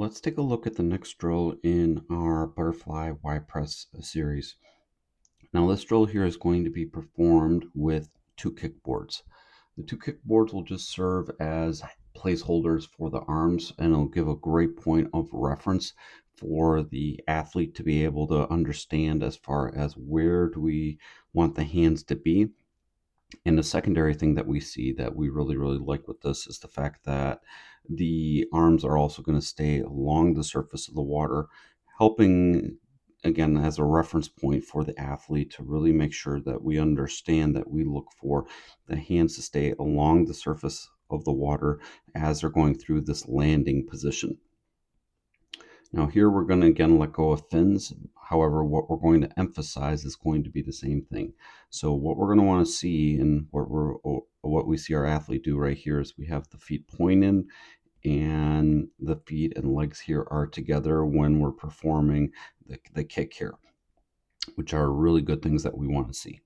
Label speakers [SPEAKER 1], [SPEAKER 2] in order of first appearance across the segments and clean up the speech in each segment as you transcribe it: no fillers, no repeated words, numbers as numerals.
[SPEAKER 1] Let's take a look at the next drill in our butterfly Y press series. Now this drill here is going to be performed with 2 kickboards. The 2 kickboards will just serve as placeholders for the arms, and it'll give a great point of reference for the athlete to be able to understand as far as where do we want the hands to be. And the secondary thing that we see that we really like with this is the fact that the arms are also going to stay along the surface of the water, helping again as a reference point for the athlete to really make sure that we understand that we look for the hands to stay along the surface of the water as they're going through this landing position. Now here we're going to again let go of fins. However, what we're going to emphasize is going to be the same thing. So what we're going to want to see, and what we see our athlete do right here, is we have the feet pointed and the feet and legs here are together when we're performing the kick here, which are really good things that we want to see.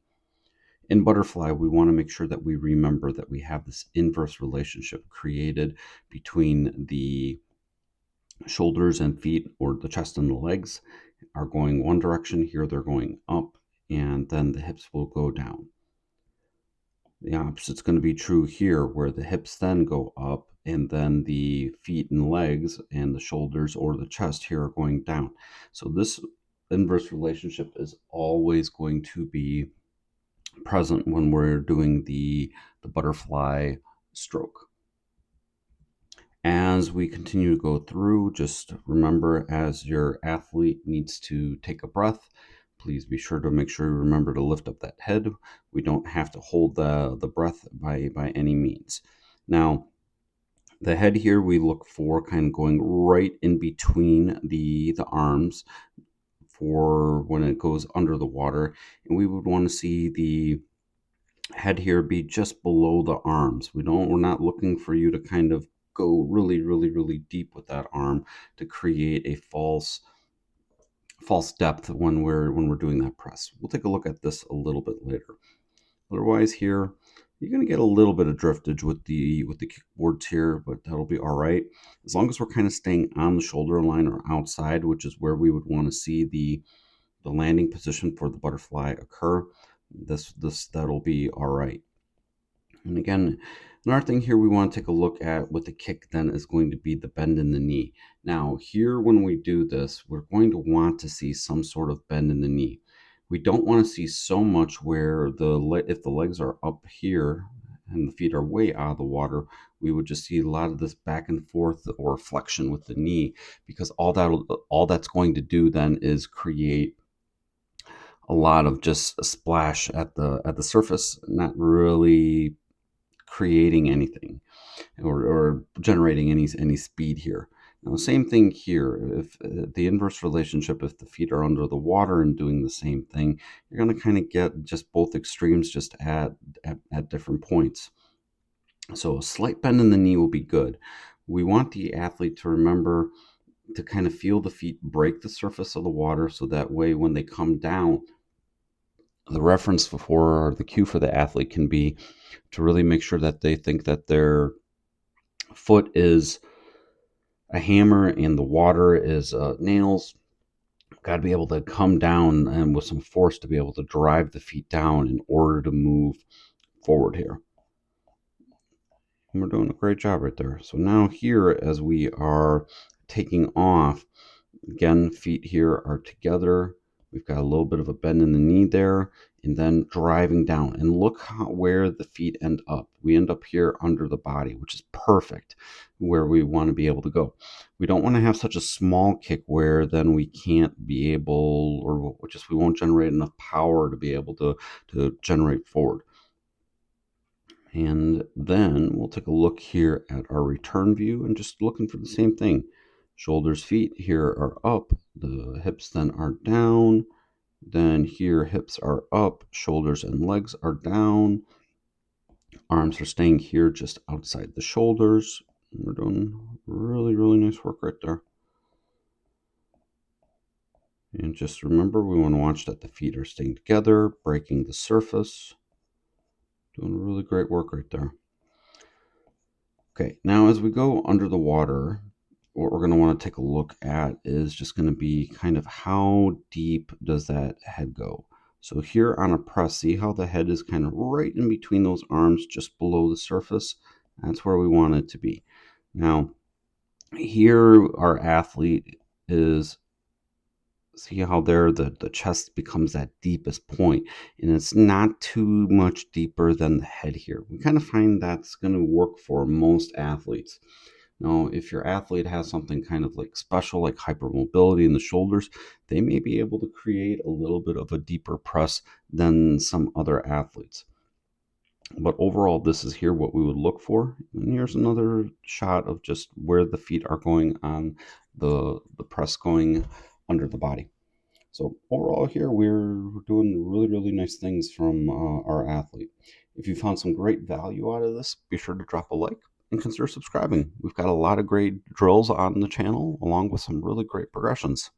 [SPEAKER 1] In butterfly, we want to make sure that we remember that we have this inverse relationship created between the shoulders and feet, or the chest and the legs, are going one direction. Here they're going up, and then the hips will go down. The opposite's going to be true here, where the hips then go up, and then the feet and legs and the shoulders or the chest here are going down. So this inverse relationship is always going to be present when we're doing the butterfly stroke. As we continue to go through, just remember, as your athlete needs to take a breath, please be sure to make sure you remember to lift up that head. We don't have to hold the breath by any means. Now, the head here, we look for kind of going right in between the arms for when it goes under the water. And we would want to see the head here be just below the arms. We're not looking for you to kind of go really deep with that arm to create a false depth when we're doing that press. We'll take a look at this a little bit later. Otherwise here, you're going to get a little bit of driftage with the kickboards here, but that'll be all right. As long as we're kind of staying on the shoulder line or outside, which is where we would want to see the landing position for the butterfly occur, that'll be all right. And again, another thing here we want to take a look at with the kick then is going to be the bend in the knee. Now here, when we do this, we're going to want to see some sort of bend in the knee. We don't want to see so much where if the legs are up here and the feet are way out of the water, we would just see a lot of this back and forth or flexion with the knee, because all that's going to do then is create a lot of just a splash at the surface, not really creating anything or generating any speed here. Now, same thing here. If the inverse relationship, if the feet are under the water and doing the same thing, you're going to kind of get just both extremes just at different points. So a slight bend in the knee will be good. We want the athlete to remember to kind of feel the feet break the surface of the water, so that way when they come down, the reference for, or the cue for the athlete can be to really make sure that they think that their foot is a hammer and the water is nails. Got to be able to come down and with some force to be able to drive the feet down in order to move forward here. And we're doing a great job right there. So now here, as we are taking off, again, feet here are together. We've got a little bit of a bend in the knee there, and then driving down. And look where the feet end up. We end up here under the body, which is perfect where we want to be able to go. We don't want to have such a small kick where then we can't be able, or just we won't generate enough power to be able to generate forward. And then we'll take a look here at our return view and just looking for the same thing. Shoulders, feet here are up, the hips then are down, then here hips are up, shoulders and legs are down, arms are staying here just outside the shoulders. We're doing really nice work right there. And just remember, we want to watch that the feet are staying together, breaking the surface. Doing really great work right there. Okay, now as we go under the water, what we're going to want to take a look at is just going to be kind of how deep does that head go. So here on a press, see how the head is kind of right in between those arms, just below the surface? That's where we want it to be. Now, here our athlete is, see how there the chest becomes that deepest point, and it's not too much deeper than the head here. We kind of find that's going to work for most athletes. Now, if your athlete has something kind of like special, like hypermobility in the shoulders, they may be able to create a little bit of a deeper press than some other athletes. But overall, this is here what we would look for. And here's another shot of just where the feet are going on the press going under the body. So overall here, we're doing really, really nice things from our athlete. If you found some great value out of this, be sure to drop a like and consider subscribing. We've got a lot of great drills on the channel, along with some really great progressions.